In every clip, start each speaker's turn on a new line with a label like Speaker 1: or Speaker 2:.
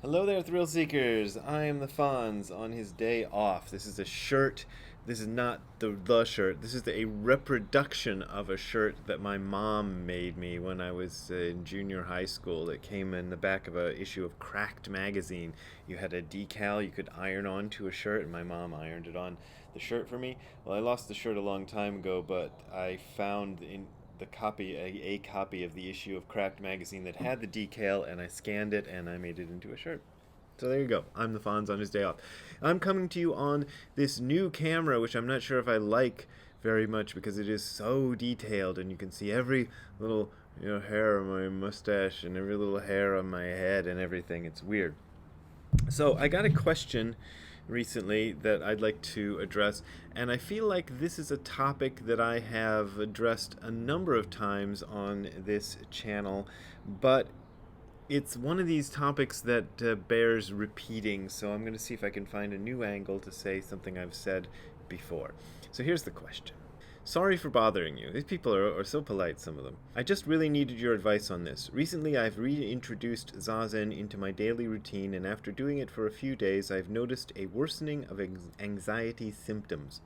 Speaker 1: Hello there, thrill seekers. I am the Fonz on his day off. This is a shirt. This is not the shirt. This is a reproduction of a shirt that my mom made me when I was in junior high school. It came in the back of a issue of Cracked magazine. You had a decal you could iron onto a shirt, and my mom ironed it on the shirt for me. Well, I lost the shirt a long time ago, but I found in the copy a copy of the issue of Cracked magazine that had the decal, and I scanned it and I made it into a shirt. So there you go. I'm the Fonz on his day off. I'm coming to you on this new camera, which I'm not sure if I like very much because it is so detailed, and you can see every little hair on my mustache and every little hair on my head and everything. It's weird. So I got a question recently that I'd like to address, and I feel like this is a topic that I have addressed a number of times on this channel, but it's one of these topics that bears repeating, so I'm going to see if I can find a new angle to say something I've said before. So here's the question. Sorry for bothering you. These people are so polite, some of them. I just really needed your advice on this. Recently, I've reintroduced Zazen into my daily routine, and after doing it for a few days, I've noticed a worsening of anxiety symptoms.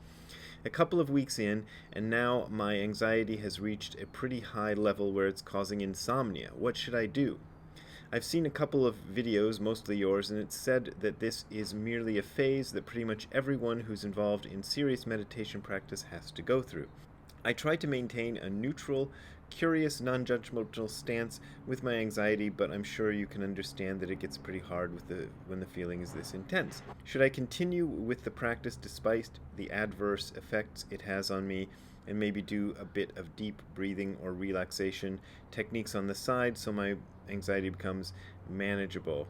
Speaker 1: A couple of weeks in, and now my anxiety has reached a pretty high level where it's causing insomnia. What should I do? I've seen a couple of videos, mostly yours, and it's said that this is merely a phase that pretty much everyone who's involved in serious meditation practice has to go through. I try to maintain a neutral, curious, non-judgmental stance with my anxiety, but I'm sure you can understand that it gets pretty hard when the feeling is this intense. Should I continue with the practice despite the adverse effects it has on me, and maybe do a bit of deep breathing or relaxation techniques on the side so my anxiety becomes manageable,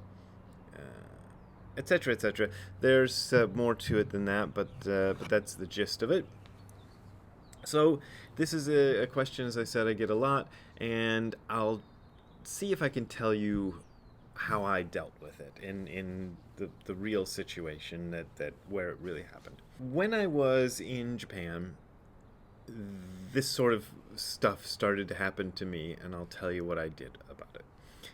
Speaker 1: etc., etc. There's more to it than that, but that's the gist of it. So this is a question, as I said, I get a lot, and I'll see if I can tell you how I dealt with it in the real situation that where it really happened. When I was in Japan, this sort of stuff started to happen to me, and I'll tell you what I did about it.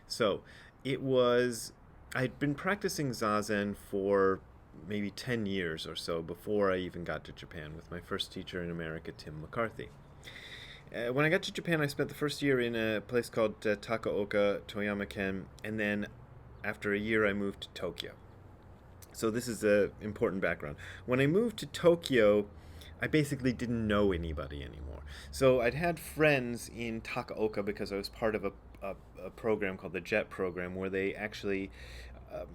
Speaker 1: So, I'd been practicing Zazen for maybe 10 years or so before I even got to Japan with my first teacher in America, Tim McCarthy. When I got to Japan, I spent the first year in a place called Takaoka, Toyama-ken, and then after a year, I moved to Tokyo. So this is an important background. When I moved to Tokyo, I basically didn't know anybody anymore. So I'd had friends in Takaoka because I was part of a program called the JET program, where they actually um,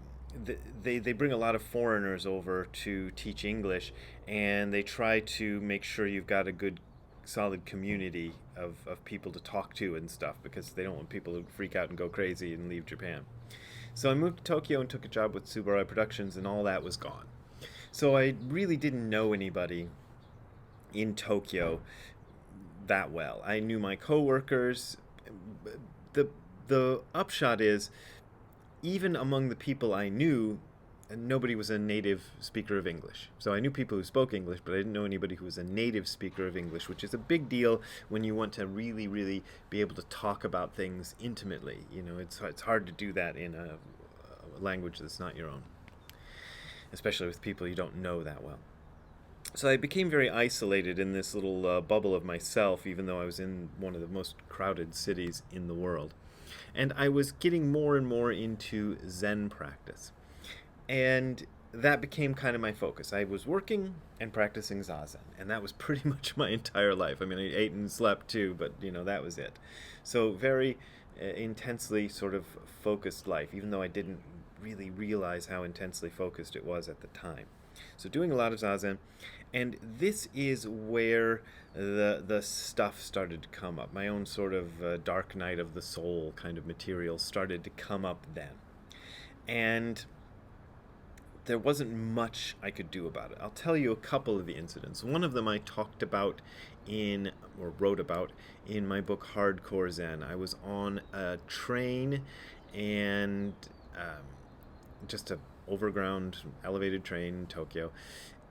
Speaker 1: they bring a lot of foreigners over to teach English, and they try to make sure you've got a good solid community of people to talk to and stuff, because they don't want people to freak out and go crazy and leave Japan. So I moved to Tokyo and took a job with Subaru Productions, and all that was gone. So I really didn't know anybody in Tokyo that well. I knew my coworkers. The the upshot is, even among the people I knew, nobody was a native speaker of English. So I knew people who spoke English, but I didn't know anybody who was a native speaker of English, which is a big deal when you want to really, really be able to talk about things intimately. It's hard to do that in a language that's not your own, especially with people you don't know that well. So I became very isolated in this little bubble of myself, even though I was in one of the most crowded cities in the world. And I was getting more and more into Zen practice. And that became kind of my focus. I was working and practicing Zazen, and that was pretty much my entire life. I mean, I ate and slept too, but that was it. So very intensely sort of focused life, even though I didn't really realize how intensely focused it was at the time. So doing a lot of Zazen, and this is where the stuff started to come up. My own sort of dark night of the soul kind of material started to come up then. And there wasn't much I could do about it. I'll tell you a couple of the incidents. One of them I talked about or wrote about in my book Hardcore Zen. I was on a train, and just a overground elevated train in Tokyo,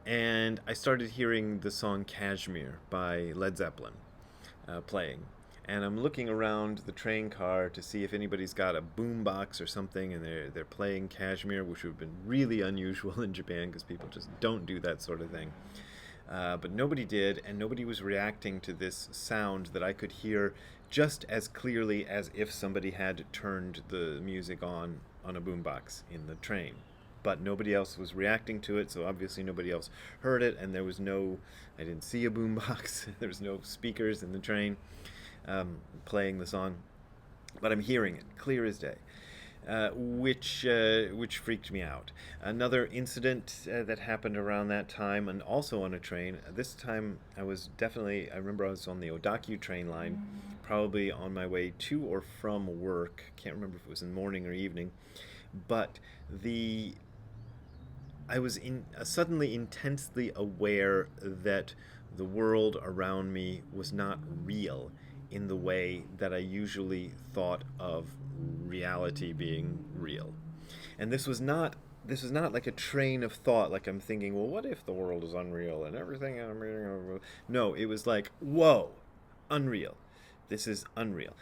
Speaker 1: and I started hearing the song Kashmir by Led Zeppelin playing. and I'm looking around the train car to see if anybody's got a boombox or something, and they're playing Kashmir, which would have been really unusual in Japan because people just don't do that sort of thing. But nobody did, and nobody was reacting to this sound that I could hear just as clearly as if somebody had turned the music on a boombox in the train. But nobody else was reacting to it, so obviously nobody else heard it, and there was no, I didn't see a boombox, there was no speakers in the train playing the song, but I'm hearing it clear as day. Which freaked me out. Another incident that happened around that time, and also on a train. This time I remember I was on the Odakyu train line, probably on my way to or from work. Can't remember if it was in the morning or evening, but the I was suddenly intensely aware that the world around me was not real in the way that I usually thought of reality being real. And this was not like a train of thought, like I'm thinking, well, what if the world is unreal and everything I'm reading? No, it was like, whoa, unreal. This is unreal.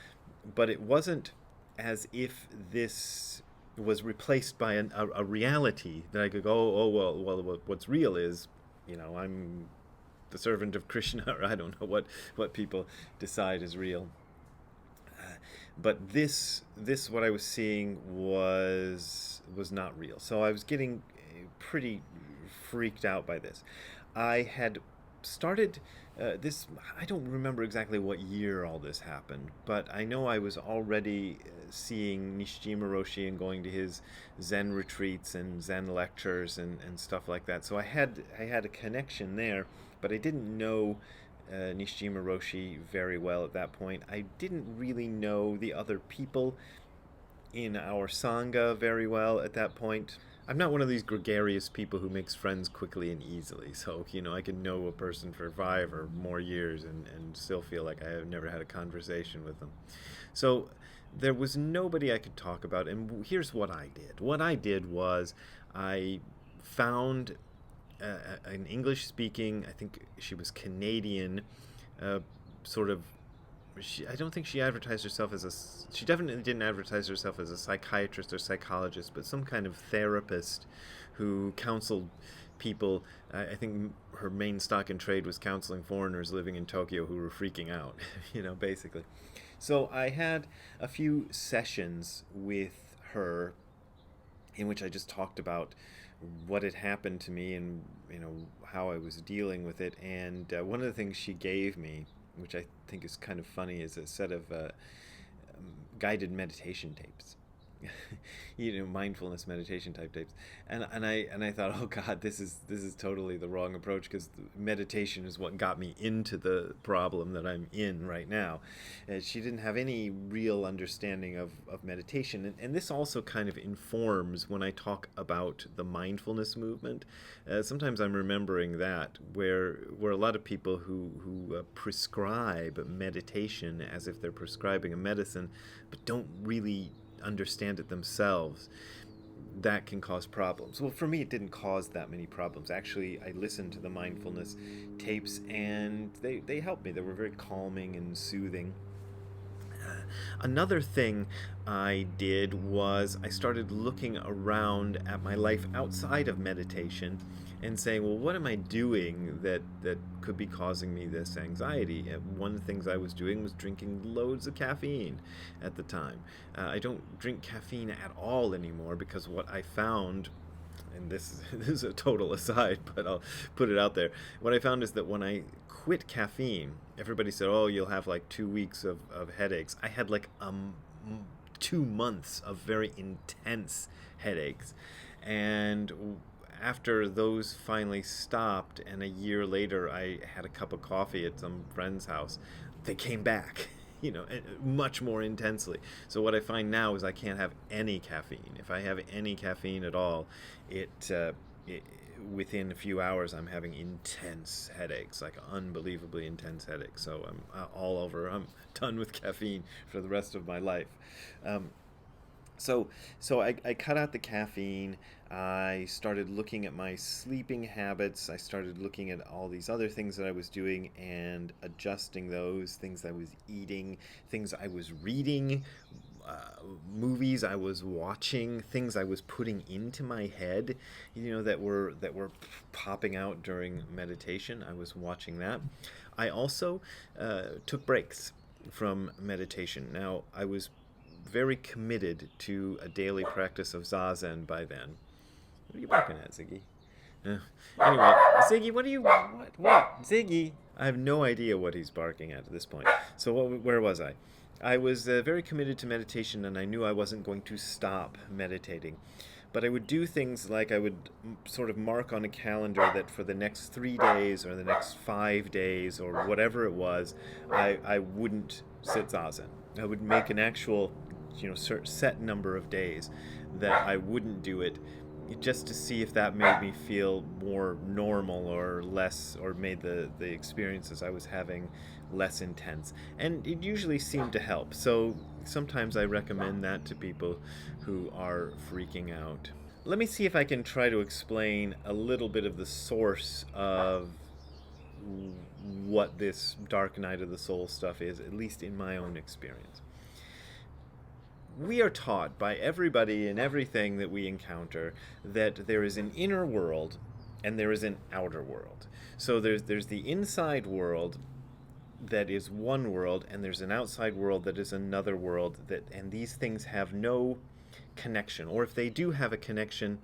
Speaker 1: But it wasn't as if this was replaced by a reality that I could go, oh, well, what's real is, I'm the servant of Krishna, or I don't know what people decide is real. But this what I was seeing was not real. So I was getting pretty freaked out by this. I had started this. I don't remember exactly what year all this happened, but I know I was already seeing Nishijima Roshi and going to his Zen retreats and Zen lectures and stuff like that. So I had a connection there, but I didn't know Nishijima Roshi very well at that point. I didn't really know the other people in our Sangha very well at that point. I'm not one of these gregarious people who makes friends quickly and easily. So, I can know a person for 5 or more years and still feel like I have never had a conversation with them. So there was nobody I could talk about. And here's what I did. What I did was I found an English speaking, I think she was Canadian, sort of. I don't think she advertised herself as she definitely didn't advertise herself as a psychiatrist or psychologist, but some kind of therapist who counseled people. I think her main stock in trade was counseling foreigners living in Tokyo who were freaking out, basically. So I had a few sessions with her in which I just talked about what had happened to me and how I was dealing with it. And one of the things she gave me, which I think is kind of funny, is a set of guided meditation tapes. Mindfulness meditation type tapes, and I thought, oh God, this is totally the wrong approach, because meditation is what got me into the problem that I'm in right now. She didn't have any real understanding of meditation, and this also kind of informs when I talk about the mindfulness movement. Sometimes I'm remembering that where a lot of people who prescribe meditation as if they're prescribing a medicine, but don't really understand it themselves, that can cause problems. Well, for me, it didn't cause that many problems. Actually, I listened to the mindfulness tapes, and they helped me. They were very calming and soothing. Another thing I did was I started looking around at my life outside of meditation and saying, well, what am I doing that could be causing me this anxiety? And one of the things I was doing was drinking loads of caffeine at the time. I don't drink caffeine at all anymore, because what I found, and this is a total aside, but I'll put it out there. What I found is that when I quit caffeine, everybody said, oh, you'll have like 2 weeks of headaches. I had like 2 months of very intense headaches. And after those finally stopped, and a year later I had a cup of coffee at some friend's house, they came back. Much more intensely. So what I find now is I can't have any caffeine. If I have any caffeine at all, it within a few hours I'm having intense headaches, like unbelievably intense headaches. So I'm all over. I'm done with caffeine for the rest of my life. So, I cut out the caffeine. I started looking at my sleeping habits. I started looking at all these other things that I was doing and adjusting those things I was eating, things I was reading, movies I was watching, things I was putting into my head, that were popping out during meditation. I was watching that. I also took breaks from meditation. Now, I was very committed to a daily practice of zazen by then. What are you barking at, Ziggy? Uh, anyway, Ziggy, what are you? What? Ziggy? I have no idea what he's barking at this point. So, where was I? I was very committed to meditation, and I knew I wasn't going to stop meditating. But I would do things like I would sort of mark on a calendar that for the next 3 days or the next 5 days or whatever it was, I wouldn't sit zazen. I would make an actual, set number of days that I wouldn't do it, just to see if that made me feel more normal or less, or made the experiences I was having less intense. And it usually seemed to help. So sometimes I recommend that to people who are freaking out. Let me see if I can try to explain a little bit of the source of what this dark night of the soul stuff is, at least in my own experience. We are taught by everybody and everything that we encounter that there is an inner world and there is an outer world. So there's the inside world that is one world, and there's an outside world that is another world, and these things have no connection, or if they do have a connection,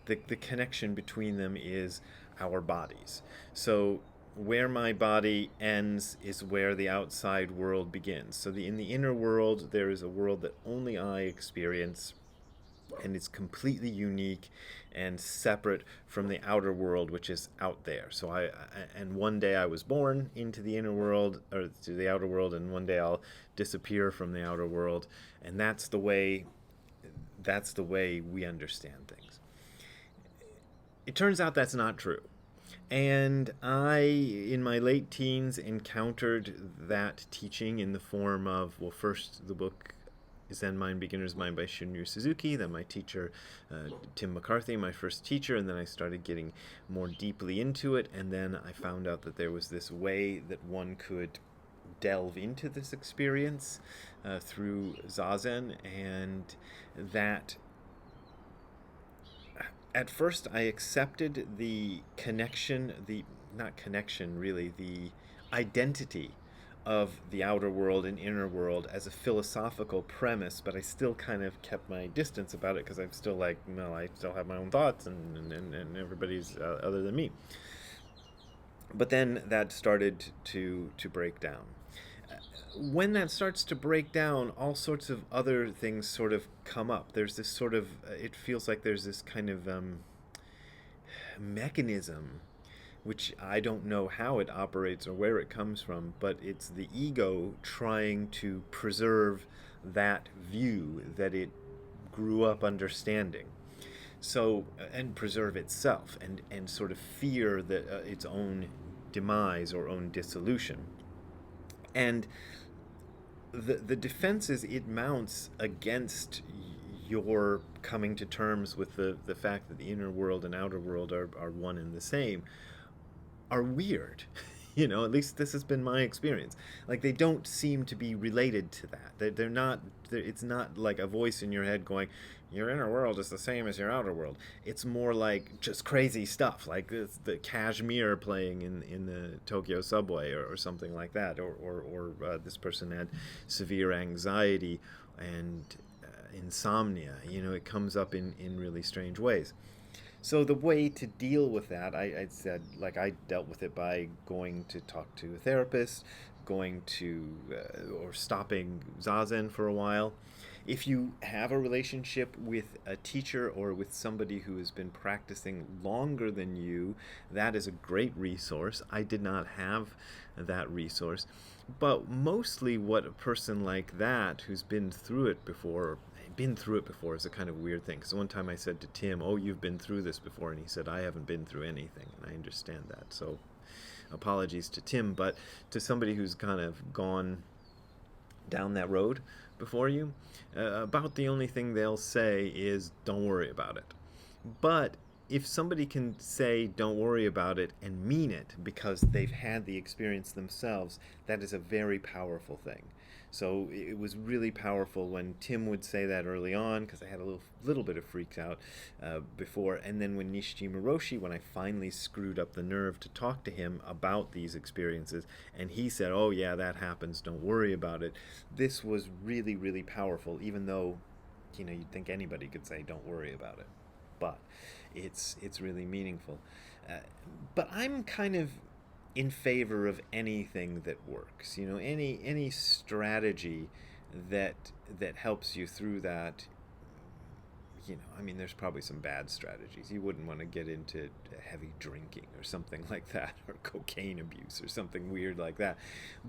Speaker 1: the connection between them is our bodies. So where my body ends is where the outside world begins. So in the inner world, there is a world that only I experience, and it's completely unique and separate from the outer world, which is out there. So and one day I was born into the inner world, or to the outer world, and one day I'll disappear from the outer world, and that's the way we understand things. It turns out that's not true. And I, in my late teens, encountered that teaching in the form of, well, first the book Zen Mind, Beginner's Mind by Shunryu Suzuki, then my teacher, Tim McCarthy, my first teacher, and then I started getting more deeply into it, and then I found out that there was this way that one could delve into this experience through Zazen, and that at first I accepted the connection, not connection really, the identity of the outer world and inner world as a philosophical premise, but I still kind of kept my distance about it because I'm still like, no, I still have my own thoughts, and everybody's other than me. But then that started to break down. When that starts to break down, all sorts of other things sort of come up. There's this sort of, it feels like there's this kind of mechanism, which I don't know how it operates or where it comes from, but it's the ego trying to preserve that view that it grew up understanding. So, and preserve itself, and sort of fear that its own demise or own dissolution. And the defenses it mounts against your coming to terms with the fact that the inner world and outer world are one and the same are weird. At least this has been my experience. Like, they don't seem to be related to that. They're not. It's not like a voice in your head going, "Your inner world is the same as your outer world." It's more like just crazy stuff, like the Kashmir playing in the Tokyo subway, or something like that, or this person had severe anxiety and insomnia. It comes up in really strange ways. So the way to deal with that, I said, like, I dealt with it by going to talk to a therapist, going to, or stopping Zazen for a while. If you have a relationship with a teacher or with somebody who has been practicing longer than you, that is a great resource. I did not have that resource. But mostly what a person like that who's been through it before is a kind of weird thing. So one time I said to Tim, "Oh, you've been through this before," and he said, "I haven't been through anything," and I understand that. So apologies to Tim, but to somebody who's kind of gone down that road before you, about the only thing they'll say is, don't worry about it. But if somebody can say, don't worry about it, and mean it because they've had the experience themselves, that is a very powerful thing. So it was really powerful when Tim would say that early on, because I had a little bit of freaks out before. And then when Nishijima Roshi, when I finally screwed up the nerve to talk to him about these experiences, and he said, oh yeah, that happens, don't worry about it. This was really, really powerful, even though, you'd think anybody could say, don't worry about it. But it's really meaningful. Uh, but I'm kind of in favor of anything that works. Any strategy that helps you through that. There's probably some bad strategies. You wouldn't want to get into heavy drinking or something like that, or cocaine abuse or something weird like that.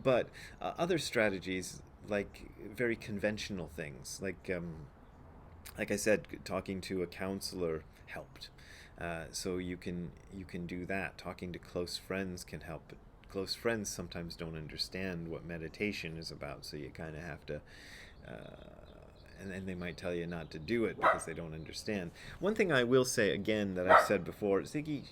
Speaker 1: But other strategies, like very conventional things, like I said, talking to a counselor helped. So you can do that. Talking to close friends can help. But close friends sometimes don't understand what meditation is about, so you kind of have to. And they might tell you not to do it because they don't understand. One thing I will say again that I've said before, Ziggy,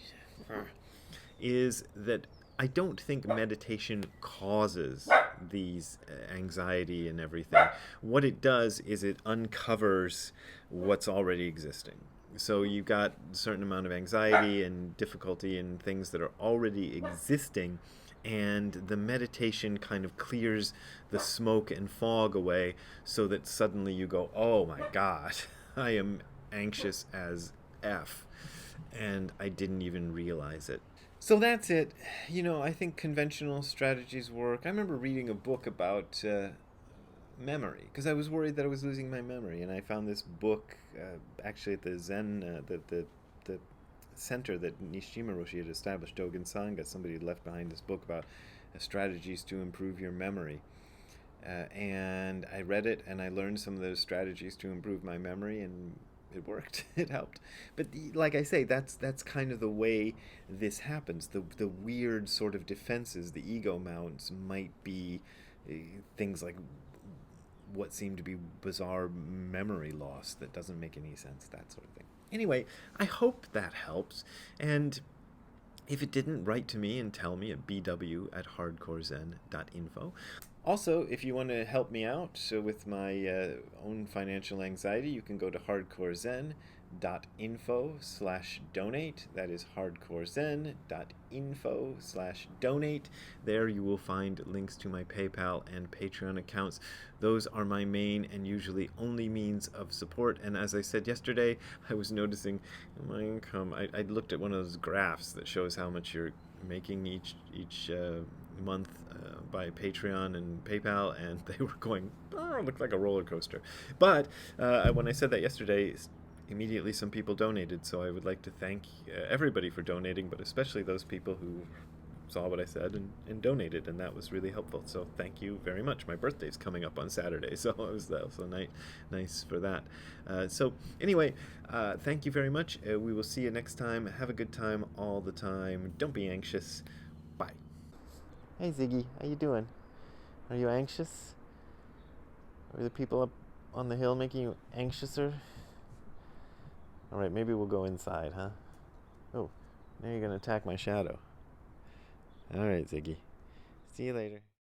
Speaker 1: is that I don't think meditation causes these anxiety and everything. What it does is it uncovers what's already existing. So you've got a certain amount of anxiety and difficulty and things that are already existing, and the meditation kind of clears the smoke and fog away so that suddenly you go, oh my God, I am anxious as F, and I didn't even realize it. So that's it. I think conventional strategies work. I remember reading a book about memory because I was worried that I was losing my memory, and I found this book actually at the Zen, the center that Nishijima Roshi had established, Dogen Sangha. Somebody had left behind this book about strategies to improve your memory. And I read it, and I learned some of those strategies to improve my memory, and it worked. It helped. But like I say, that's kind of the way this happens. The weird sort of defenses the ego mounts might be things like what seem to be bizarre memory loss that doesn't make any sense, that sort of thing. Anyway, I hope that helps. And if it didn't, write to me and tell me at bw@hardcorezen.info. Also, if you want to help me out with my own financial anxiety, you can go to hardcorezen.info/donate. That is hardcorezen.info/donate. There you will find links to my PayPal and Patreon accounts. Those are my main and usually only means of support. And as I said yesterday, I was noticing my income. I looked at one of those graphs that shows how much you're making each month by Patreon and PayPal, and they were going, oh, it looked like a roller coaster. But when I said that yesterday, immediately some people donated, so I would like to thank everybody for donating, but especially those people who saw what I said and donated, and that was really helpful. So thank you very much. My birthday's coming up on Saturday, so it was also nice for that. So anyway, thank you very much. We will see you next time. Have a good time all the time. Don't be anxious. Bye. Hey Ziggy, how you doing? Are you anxious? Are the people up on the hill making you anxiouser? Alright, maybe we'll go inside, huh? Oh, now you're gonna attack my shadow. Alright, Ziggy. See you later.